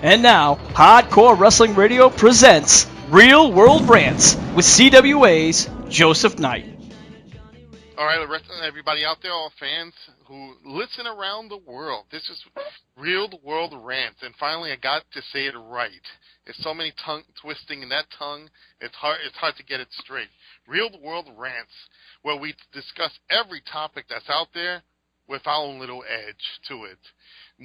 And now, Hardcore Wrestling Radio presents Real World Rants with CWA's Joseph Knight. All right, everybody out there, all fans who listen around the world. This is Real World Rants, and finally I got to say it right. There's so many tongue twisting in that tongue, it's hard to get it straight. Real World Rants, where we discuss every topic that's out there with our own little edge to it.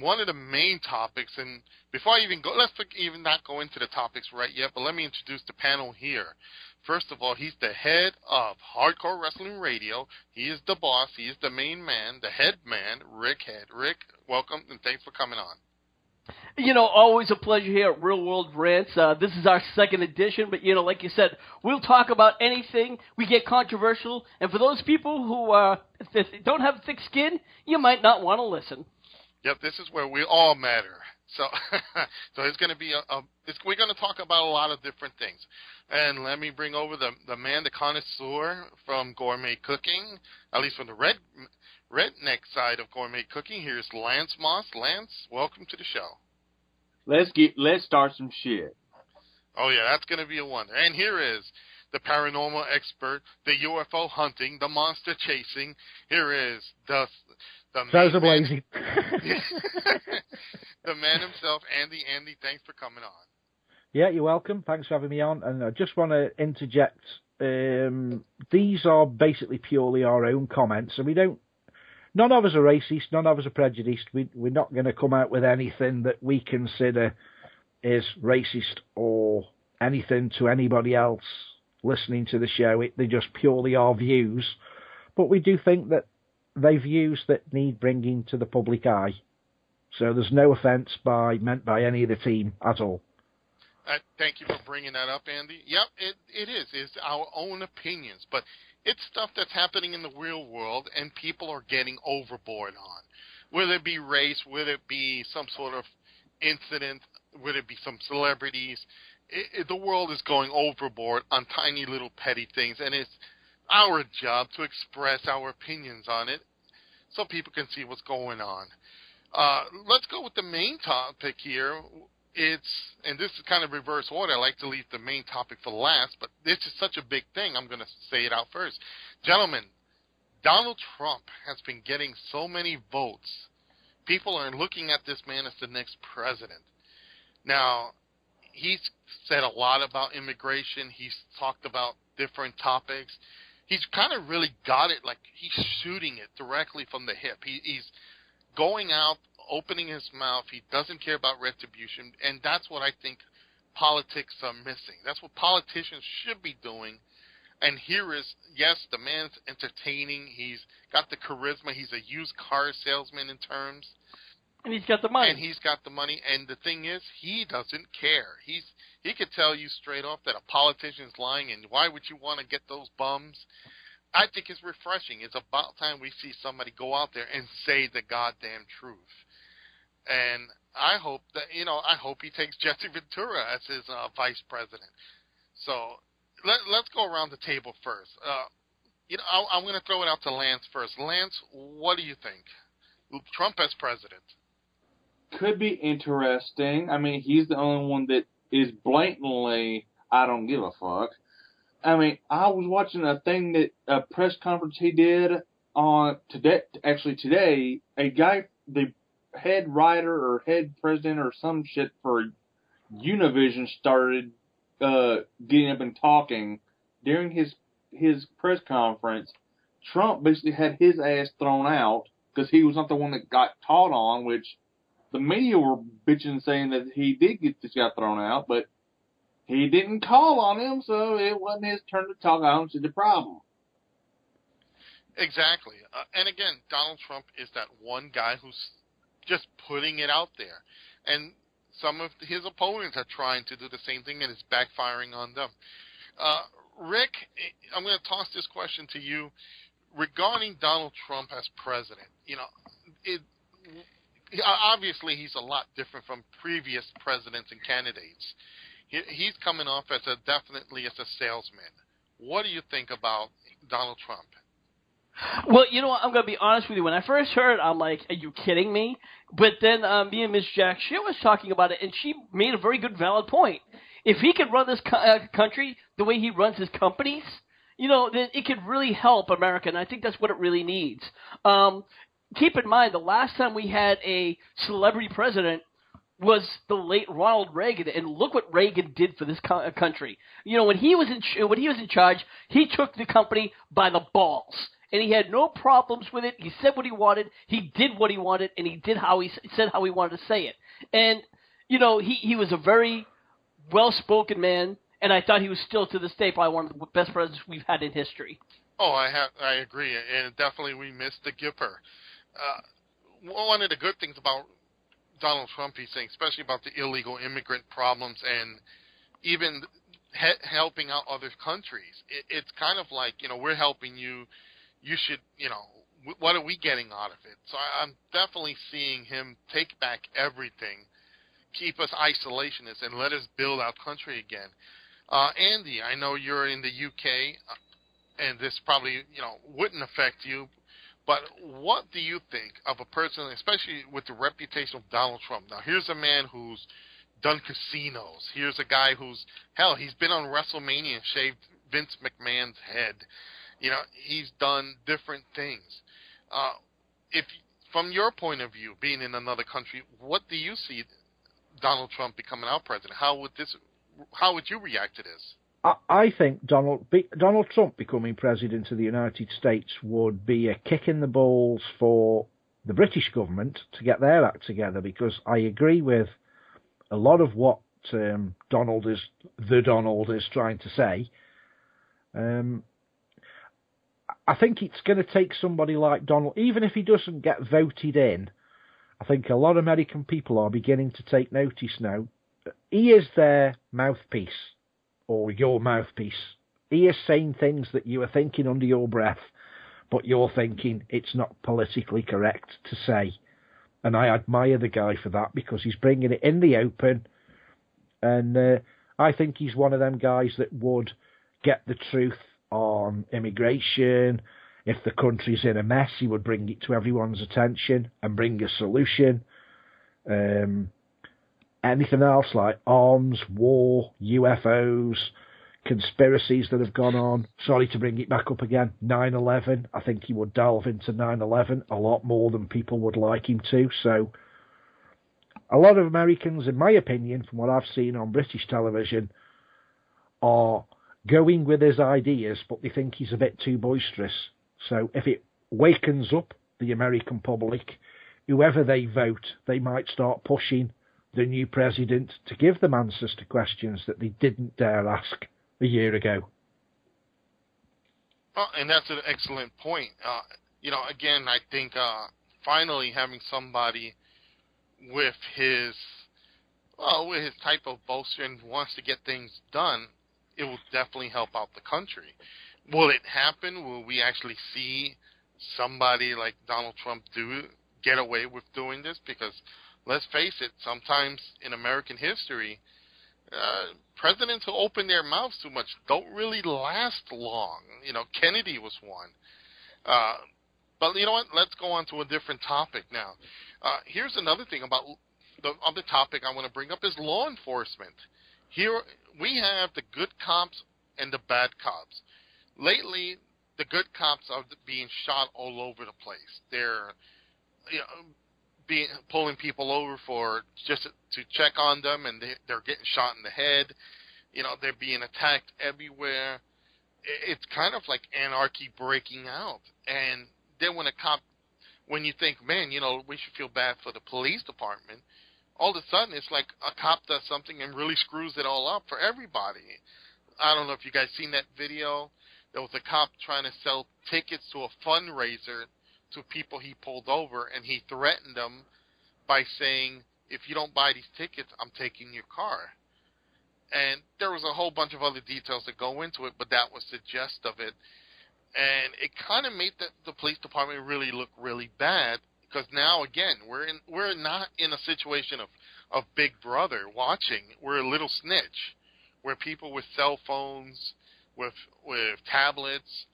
One of the main topics, and before I even go, let's even not go into the topics right yet, but let me introduce the panel here. First of all, he's the head of Hardcore Wrestling Radio. He is the boss. He is the main man, the head man, Rick Head. Rick, welcome, and thanks for coming on. You know, always a pleasure here at Real World Rants. This is our second edition, but, you know, like you said, we'll talk about anything. We get controversial, and for those people who don't have thick skin, you might not want to listen. Yep, this is where we all matter. So it's going to be we're going to talk about a lot of different things. And let me bring over the man, the connoisseur from gourmet cooking, at least from the redneck side of gourmet cooking. Here's Lance Moss. Lance, welcome to the show. Let's start some shit. Oh yeah, that's going to be a wonder. And here is the paranormal expert, the UFO hunting, the monster chasing. Here is the blazing. The man himself, Andy. Andy, thanks for coming on. Yeah, you're welcome. Thanks for having me on. And I just want to interject. These are basically purely our own comments, and none of us are racist, none of us are prejudiced. We're not going to come out with anything that we consider is racist or anything to anybody else listening to the show. They're just purely our views. But we do think that they're views that need bringing to the public eye. So there's no offence meant by any of the team at all. Thank you for bringing that up, Andy. Yep, it is. It's our own opinions, but it's stuff that's happening in the real world and people are getting overboard on. Whether it be race, whether it be some sort of incident, whether it be some celebrities, the world is going overboard on tiny little petty things, and it's our job to express our opinions on it so people can see what's going on. Let's go with the main topic here. And this is kind of reverse order. I like to leave the main topic for last, but this is such a big thing, I'm going to say it out first. Gentlemen, Donald Trump has been getting so many votes. People are looking at this man as the next president. Now, he's said a lot about immigration. He's talked about different topics. He's kind of really got it, like he's shooting it directly from the hip. He's going out, opening his mouth. He doesn't care about retribution, and that's what I think politics are missing. That's what politicians should be doing. And here is, yes, the man's entertaining. He's got the charisma. He's a used car salesman in terms. And he's got the money. And the thing is, he doesn't care. He could tell you straight off that a politician's lying, and why would you want to get those bums? I think it's refreshing. It's about time we see somebody go out there and say the goddamn truth. And I hope he takes Jesse Ventura as his vice president. So let's go around the table first. I'm going to throw it out to Lance first. Lance, what do you think? Trump as president. Could be interesting. I mean, he's the only one that is blatantly, I don't give a fuck. I mean, I was watching a press conference he did on today. A guy, the head writer or head president or some shit for Univision started getting up and talking during his press conference. Trump basically had his ass thrown out because he was not the one that got taught on, which the media were bitching saying that he did get this guy thrown out, but he didn't call on him, so it wasn't his turn to talk. I don't see the problem. Exactly. And again, Donald Trump is that one guy who's just putting it out there. And some of his opponents are trying to do the same thing, and it's backfiring on them. Rick, I'm going to toss this question to you. Regarding Donald Trump as president, obviously he's a lot different from previous presidents and candidates. He's coming off definitely as a salesman. What do you think about Donald Trump? Well, you know what? I'm going to be honest with you. When I first heard, I'm like, are you kidding me? But then me and Miss Jack, she was talking about it, and she made a very good, valid point. If he could run this country the way he runs his companies, then it could really help America, and I think that's what it really needs. Keep in mind, the last time we had a celebrity president was the late Ronald Reagan, and look what Reagan did for this country. When he was in charge, he took the company by the balls, and he had no problems with it. He said what he wanted, he did what he wanted, and he did how he said how he wanted to say it. And he was a very well-spoken man, and I thought he was still to this day probably one of the best presidents we've had in history. Oh, I agree, and definitely we missed the Gipper. One of the good things about Donald Trump, he's saying, especially about the illegal immigrant problems and even helping out other countries. It's kind of like, we're helping you. You should, what are we getting out of it? So I'm definitely seeing him take back everything, keep us isolationists, and let us build our country again. Andy, I know you're in the UK, and this probably, wouldn't affect you. But what do you think of a person, especially with the reputation of Donald Trump? Now, here's a man who's done casinos. Here's a guy who's, he's been on WrestleMania and shaved Vince McMahon's head. He's done different things. If, from your point of view, being in another country, what do you see Donald Trump becoming our president? How would you react to this? I think Donald Trump becoming president of the United States would be a kick in the balls for the British government to get their act together, because I agree with a lot of what Donald is trying to say. I think it's going to take somebody like Donald, even if he doesn't get voted in. I think a lot of American people are beginning to take notice now. He is their mouthpiece, or your mouthpiece. He is saying things that you are thinking under your breath, but you're thinking it's not politically correct to say. And I admire the guy for that, because he's bringing it in the open. And I think he's one of them guys that would get the truth on immigration. If the country's in a mess, he would bring it to everyone's attention and bring a solution. Anything else like arms, war, UFOs, conspiracies that have gone on. Sorry to bring it back up again. 9/11. I think he would delve into 9/11 a lot more than people would like him to. So a lot of Americans, in my opinion, from what I've seen on British television, are going with his ideas, but they think he's a bit too boisterous. So if it wakens up the American public, whoever they vote, they might start pushing the new president to give them answers to questions that they didn't dare ask a year ago. And that's an excellent point. Again, I think finally having somebody with his type of boaster and wants to get things done, it will definitely help out the country. Will it happen? Will we actually see somebody like Donald Trump get away with doing this? Because let's face it, sometimes in American history, presidents who open their mouths too much don't really last long. Kennedy was one. But you know what? Let's go on to a different topic now. Here's another thing about the other topic I want to bring up is law enforcement. Here we have the good cops and the bad cops. Lately, the good cops are being shot all over the place. They're pulling people over for just to check on them, and they're getting shot in the head. They're being attacked everywhere. It's kind of like anarchy breaking out. And then when you think, man, we should feel bad for the police department, all of a sudden it's like a cop does something and really screws it all up for everybody. I don't know if you guys seen that video. There was a cop trying to sell tickets to a fundraiser to people he pulled over, and he threatened them by saying, if you don't buy these tickets, I'm taking your car. And there was a whole bunch of other details that go into it, but that was the gist of it. And it kind of made the police department really look really bad, because now, again, we're not in a situation of Big Brother watching. We're a little snitch, where people with cell phones, with tablets,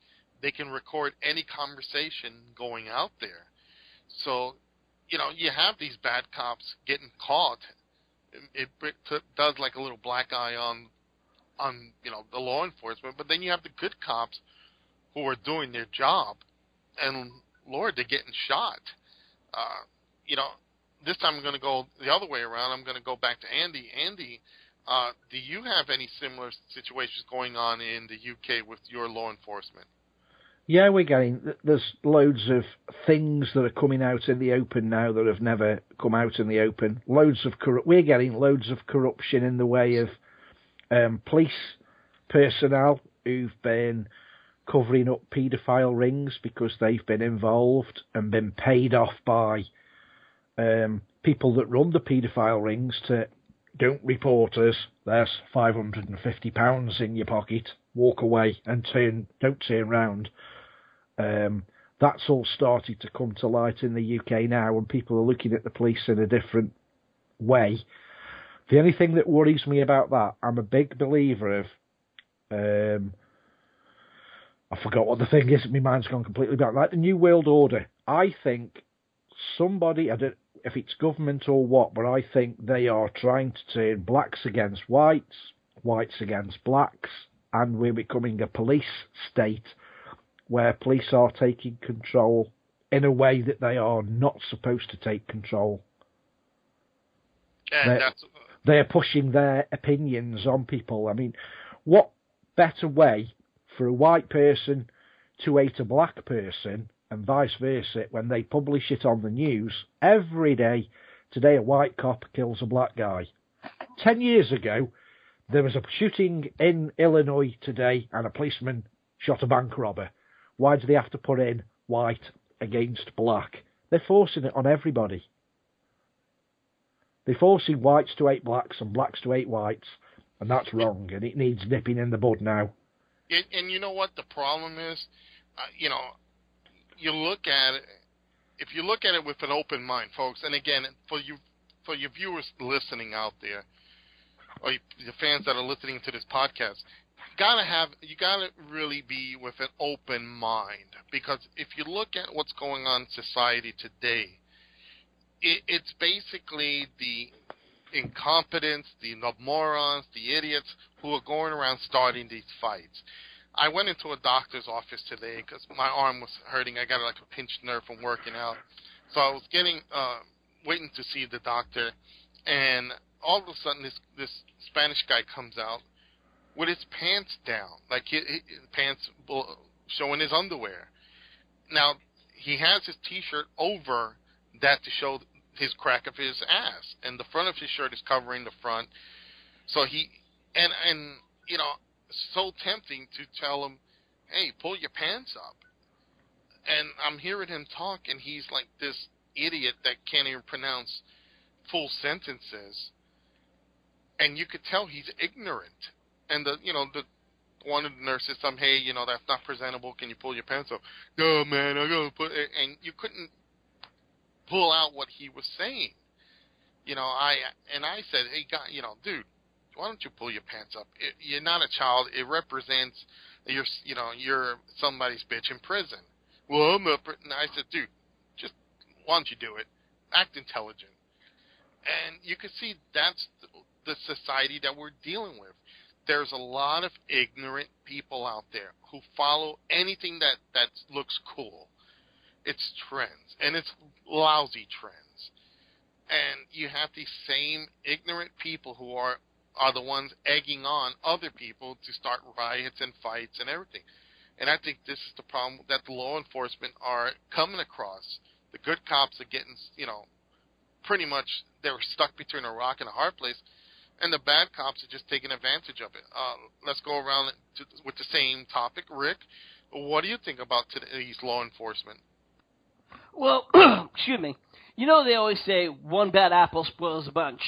they can record any conversation going out there. So, you know, you have these bad cops getting caught. It does like a little black eye on you know, the law enforcement, but then you have the good cops who are doing their job, and Lord, they're getting shot. You know, this time I'm going to go the other way around. I'm going to go back to Andy. Andy, do you have any similar situations going on in the UK with your law enforcement? Yeah, there's loads of things that are coming out in the open now that have never come out in the open. We're getting loads of corruption in the way of police personnel who've been covering up paedophile rings because they've been involved and been paid off by people that run the paedophile rings to, don't report us, there's £550 in your pocket, walk away and don't turn round. That's all started to come to light in the UK now, and people are looking at the police in a different way. The only thing that worries me about that, I'm a big believer of, I forgot what the thing is, my mind's gone completely blank, like the New World Order. I think somebody, I don't if it's government or what, but I think they are trying to turn blacks against whites, whites against blacks, and we're becoming a police state where police are taking control in a way that they are not supposed to take control. And they're pushing their opinions on people. I mean, what better way for a white person to hate a black person and vice versa when they publish it on the news every day? Today a white cop kills a black guy. 10 years ago, there was a shooting in Illinois today and a policeman shot a bank robber. Why do they have to put in white against black? They're forcing it on everybody. They're forcing whites to hate blacks and blacks to hate whites, and that's wrong, and it needs nipping in the bud now. And you know what the problem is? You know, you look at it, if you look at it with an open mind, folks, and again, for your viewers listening out there, or the fans that are listening to this podcast, you gotta really be with an open mind, because if you look at what's going on in society today, it's basically the incompetence, the morons, the idiots who are going around starting these fights. I went into a doctor's office today because my arm was hurting. I got like a pinched nerve from working out. So I was waiting to see the doctor, and all of a sudden this Spanish guy comes out with his pants down, like his pants showing his underwear. Now, he has his T-shirt over that to show his crack of his ass, and the front of his shirt is covering the front. So and you know, so tempting to tell him, hey, pull your pants up. And I'm hearing him talk, and he's like this idiot that can't even pronounce full sentences. And you could tell he's ignorant. And one of the nurses said, hey, you know, that's not presentable. Can you pull your pants up? No, man, I gotta put it. And you couldn't pull out what he was saying. You know, I said, hey, guy, you know, dude, why don't you pull your pants up? You're not a child. It represents you're somebody's bitch in prison. Well, I'm up. And I said, dude, just why don't you do it? Act intelligent. And you can see that's the society that we're dealing with. There's a lot of ignorant people out there who follow anything that looks cool. It's trends, and it's lousy trends. And you have these same ignorant people who are the ones egging on other people to start riots and fights and everything. And I think this is the problem that the law enforcement are coming across. The good cops are getting, you know, pretty much they're stuck between a rock and a hard place, and the bad cops are just taking advantage of it. Let's go around with the same topic. Rick, what do you think about today's law enforcement? Well, excuse me. You know, they always say one bad apple spoils a bunch.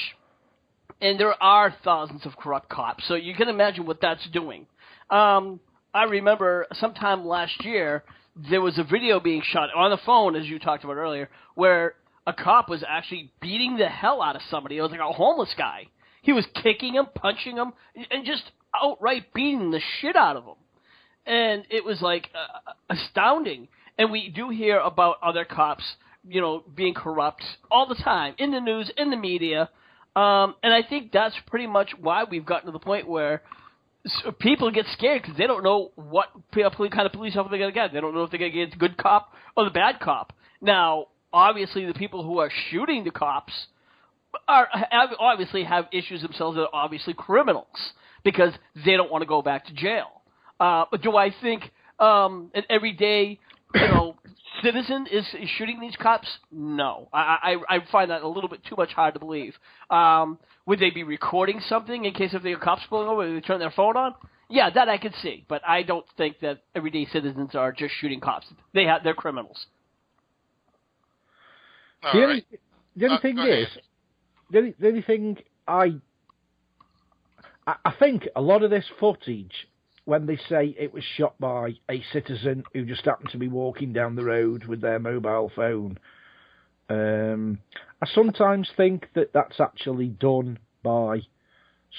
And there are thousands of corrupt cops, so you can imagine what that's doing. I remember sometime last year, there was a video being shot on the phone, as you talked about earlier, where a cop was actually beating the hell out of somebody. It was like a homeless guy. He was kicking him, punching him, and just outright beating the shit out of him. and it was like astounding. And we do hear about other cops, being corrupt all the time in the news, in the media, and I think that's pretty much why we've gotten to the point where people get scared because they don't know what kind of police officer they're going to get. They don't know if they're going to get the good cop or the bad cop. Now, obviously, the people who are shooting the cops obviously have issues themselves that are obviously criminals because they don't want to go back to jail. But do I think an everyday citizen is shooting these cops? No. I find that a little bit too much hard to believe. Would they be recording something in case if there are cops pulling over and they turn their phone on? Yeah, that I could see. But I don't think that everyday citizens are just shooting cops. They're criminals. The only thing is, the only thing I think a lot of this footage, when they say it was shot by a citizen who just happened to be walking down the road with their mobile phone, I sometimes think that that's actually done by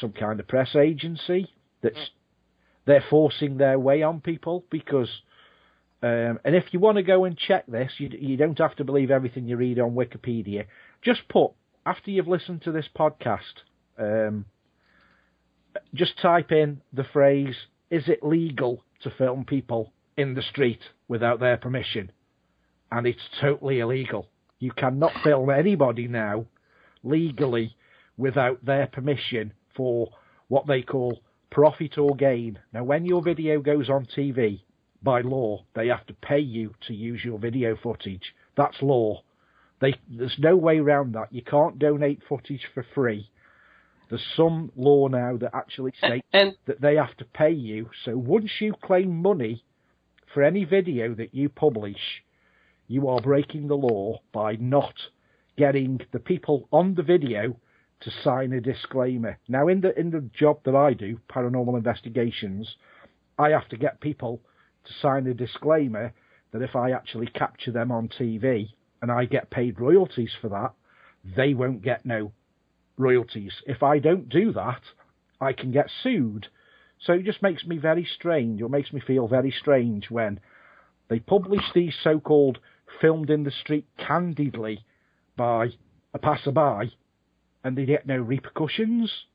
some kind of press agency they're forcing their way on people because, and if you want to go and check this, you don't have to believe everything you read on Wikipedia. Just after you've listened to this podcast, just type in the phrase, "Is it legal to film people in the street without their permission?" And it's totally illegal. You cannot film anybody now legally without their permission for what they call profit or gain. Now, when your video goes on TV, by law, they have to pay you to use your video footage. That's law. There's no way around that. You can't donate footage for free. There's some law now that actually states that they have to pay you. So once you claim money for any video that you publish, you are breaking the law by not getting the people on the video to sign a disclaimer. Now, in the job that I do, paranormal investigations, I have to get people to sign a disclaimer that if I actually capture them on TV and I get paid royalties for that, they won't get no royalties. If I don't do that, I can get sued. So it just makes me very strange, or makes me feel very strange when they publish these so-called filmed in the street candidly by a passerby and they get no repercussions.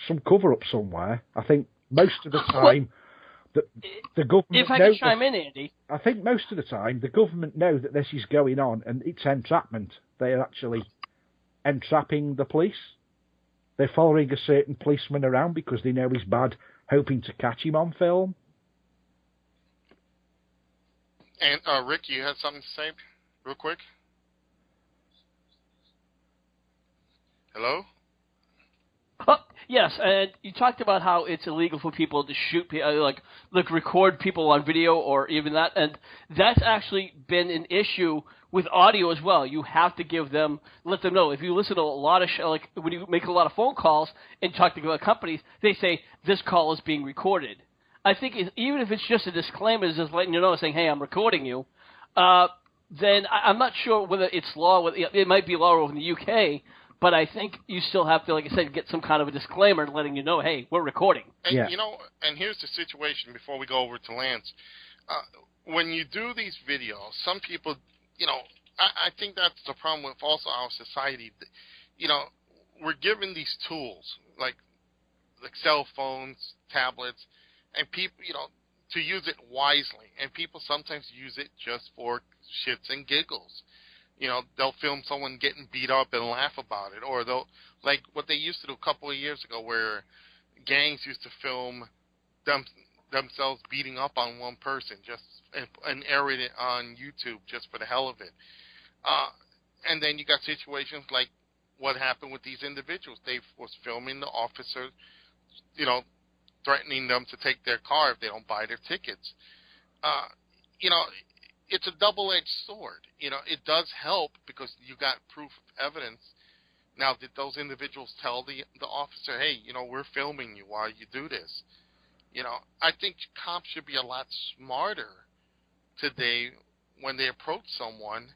Some cover-up somewhere. I think most of the time the government... If I can chime in, Andy. I think most of the time the government know that this is going on and it's entrapment. They are actually entrapping the police. They're following a certain policeman around because they know he's bad, hoping to catch him on film. And Rick, you had something to say real quick? Hello? Yes, and you talked about how it's illegal for people to shoot, like record people on video or even that, and that's actually been an issue with audio as well. You have to let them know. If you listen to a lot of when you make a lot of phone calls and talk to companies, they say this call is being recorded. I think even if it's just a disclaimer, just letting you know, saying, "Hey, I'm recording you," then I'm not sure whether it's law. It might be law over in the UK. But I think you still have to, like I said, get some kind of a disclaimer letting you know, hey, we're recording. And, and here's the situation before we go over to Lance. When you do these videos, some people, I think that's the problem with also our society. We're given these tools, like cell phones, tablets, and people, to use it wisely. And people sometimes use it just for shits and giggles. They'll film someone getting beat up and laugh about it. Or they'll, like what they used to do a couple of years ago where gangs used to film themselves beating up on one person and air it on YouTube just for the hell of it. And then you got situations like what happened with these individuals. They was filming the officer, threatening them to take their car if they don't buy their tickets. It's a double-edged sword. It does help because you got proof of evidence. Now, did those individuals tell the officer, hey, we're filming you while you do this? I think cops should be a lot smarter today when they approach someone,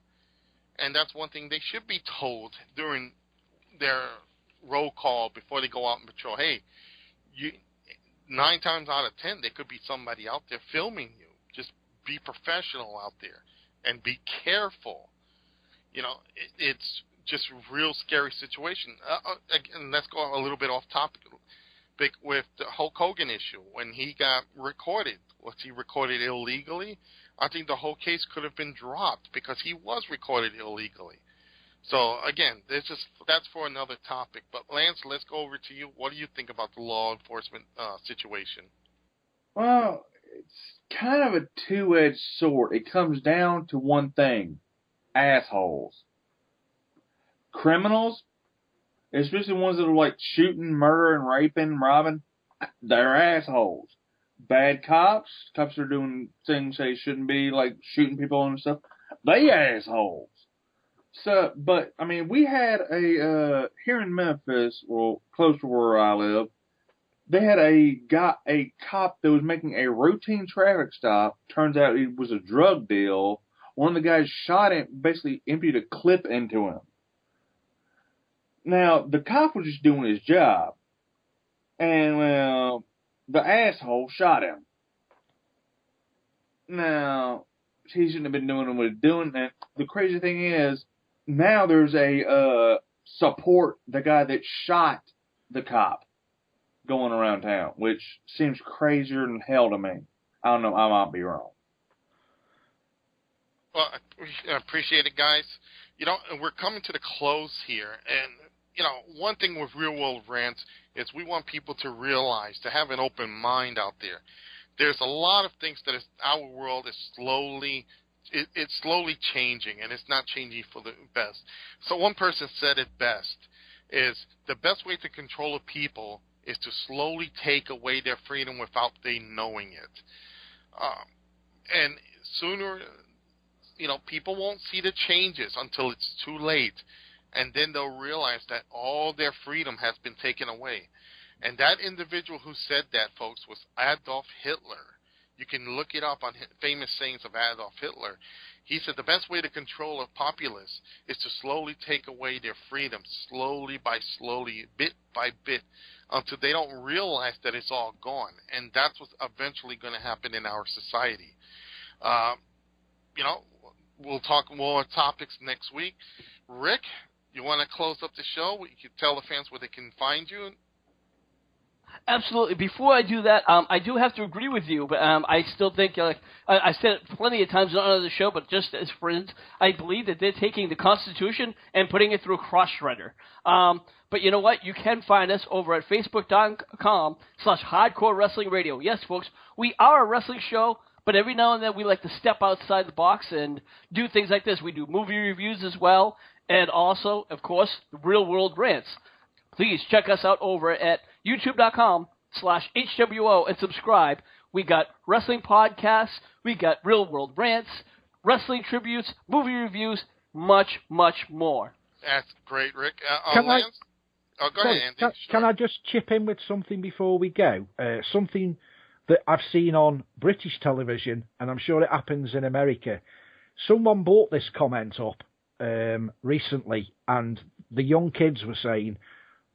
and that's one thing they should be told during their roll call before they go out and patrol. Hey, 9 times out of 10, there could be somebody out there filming you. Just be professional out there and be careful. It's just a real scary situation. Again, let's go a little bit off topic. With the Hulk Hogan issue, when he got recorded, was he recorded illegally? I think the whole case could have been dropped because he was recorded illegally. So, again, that's for another topic. But, Lance, let's go over to you. What do you think about the law enforcement situation? Well, it's kind of a two-edged sword. It comes down to one thing. Assholes. Criminals, especially ones that are like shooting, murdering, raping, robbing, they're assholes. Bad cops that are doing things they shouldn't be, like shooting people and stuff, they assholes. So, but, I mean, we had here in Memphis, well, close to where I live, they had a cop that was making a routine traffic stop. Turns out it was a drug deal. One of the guys shot him, basically emptied a clip into him. Now, the cop was just doing his job. And, well, the asshole shot him. Now, he shouldn't have been doing what he was doing. And the crazy thing is, now there's a support the guy that shot the cop going around town, which seems crazier than hell to me. I don't know, I might be wrong. Well, I appreciate it, guys. We're coming to the close here, and one thing with Real World Rants is we want people to realize, to have an open mind out there. There's a lot of things that our world is slowly changing, and it's not changing for the best. So one person said it best, is the best way to control a people is to slowly take away their freedom without they knowing it. And sooner, people won't see the changes until it's too late. And then they'll realize that all their freedom has been taken away. And that individual who said that, folks, was Adolf Hitler. You can look it up on famous sayings of Adolf Hitler. He said the best way to control a populace is to slowly take away their freedom, slowly by slowly, bit by bit, until they don't realize that it's all gone. And that's what's eventually going to happen in our society. We'll talk more topics next week. Rick, you want to close up the show? You can tell the fans where they can find you. Absolutely. Before I do that, I do have to agree with you, but I still think, I said it plenty of times on the show, but just as friends, I believe that they're taking the Constitution and putting it through a cross-shredder. But you know what? You can find us over at facebook.com/Hardcore Wrestling Radio. Yes, folks, we are a wrestling show, but every now and then we like to step outside the box and do things like this. We do movie reviews as well, and also, of course, Real World Rants. Please check us out over at youtube.com/HWO and subscribe. We got wrestling podcasts, we got Real World Rants, wrestling tributes, movie reviews, much, much more. That's great, Rick. Lance? Go ahead, Andy. Can I just chip in with something before we go? Something that I've seen on British television, and I'm sure it happens in America. Someone brought this comment up recently, and the young kids were saying,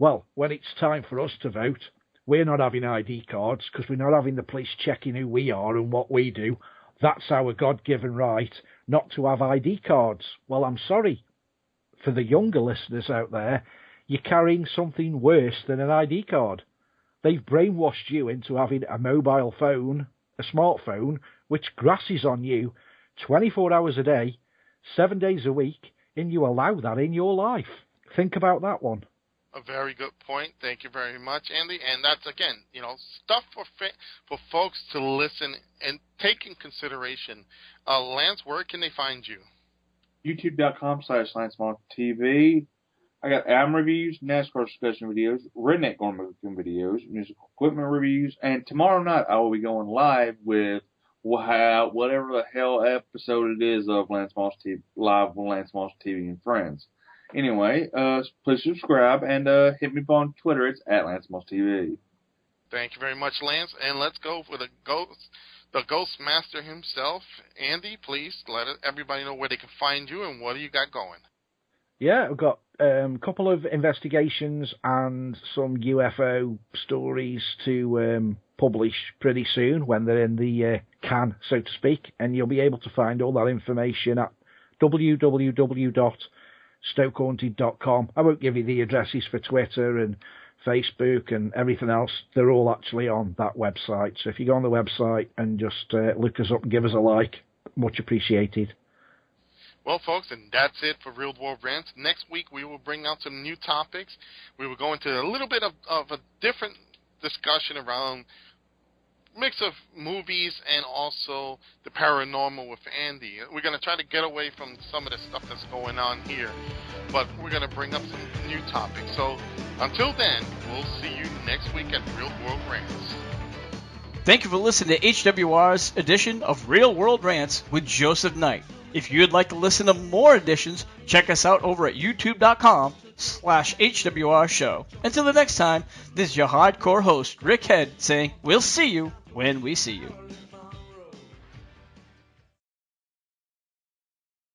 well, when it's time for us to vote, we're not having ID cards because we're not having the police checking who we are and what we do. That's our God-given right not to have ID cards. Well, I'm sorry. For the younger listeners out there, you're carrying something worse than an ID card. They've brainwashed you into having a mobile phone, a smartphone, which grasses on you 24 hours a day, 7 days a week, and you allow that in your life. Think about that one. A very good point. Thank you very much, Andy. And that's, again, stuff for folks to listen and take in consideration. Lance, where can they find you? YouTube.com/LanceMontTV. I got album reviews, NASCAR discussion videos, redneck garment videos, musical equipment reviews, and tomorrow night I will be going live with whatever the hell episode it is of Lance Moss TV, live with Lance Moss TV and Friends. Anyway, please subscribe and hit me up on Twitter. It's @LanceMossTV. Thank you very much, Lance. And let's go for the Ghost Master himself. Andy, please let everybody know where they can find you and what do you got going. Yeah, I've got a couple of investigations and some UFO stories to publish pretty soon when they're in the can, so to speak, and you'll be able to find all that information at www.stokehaunted.com. I won't give you the addresses for Twitter and Facebook and everything else. They're all actually on that website. So if you go on the website and just look us up and give us a like, much appreciated. Well, folks, and that's it for Real World Rants. Next week, we will bring out some new topics. We will go into a little bit of a different discussion around mix of movies and also the paranormal with Andy. We're going to try to get away from some of the stuff that's going on here, but we're going to bring up some new topics. So until then, we'll see you next week at Real World Rants. Thank you for listening to HWR's edition of Real World Rants with Joseph Knight. If you'd like to listen to more editions, check us out over at youtube.com/HWR show. Until the next time, this is your hardcore host, Rick Head, saying we'll see you when we see you.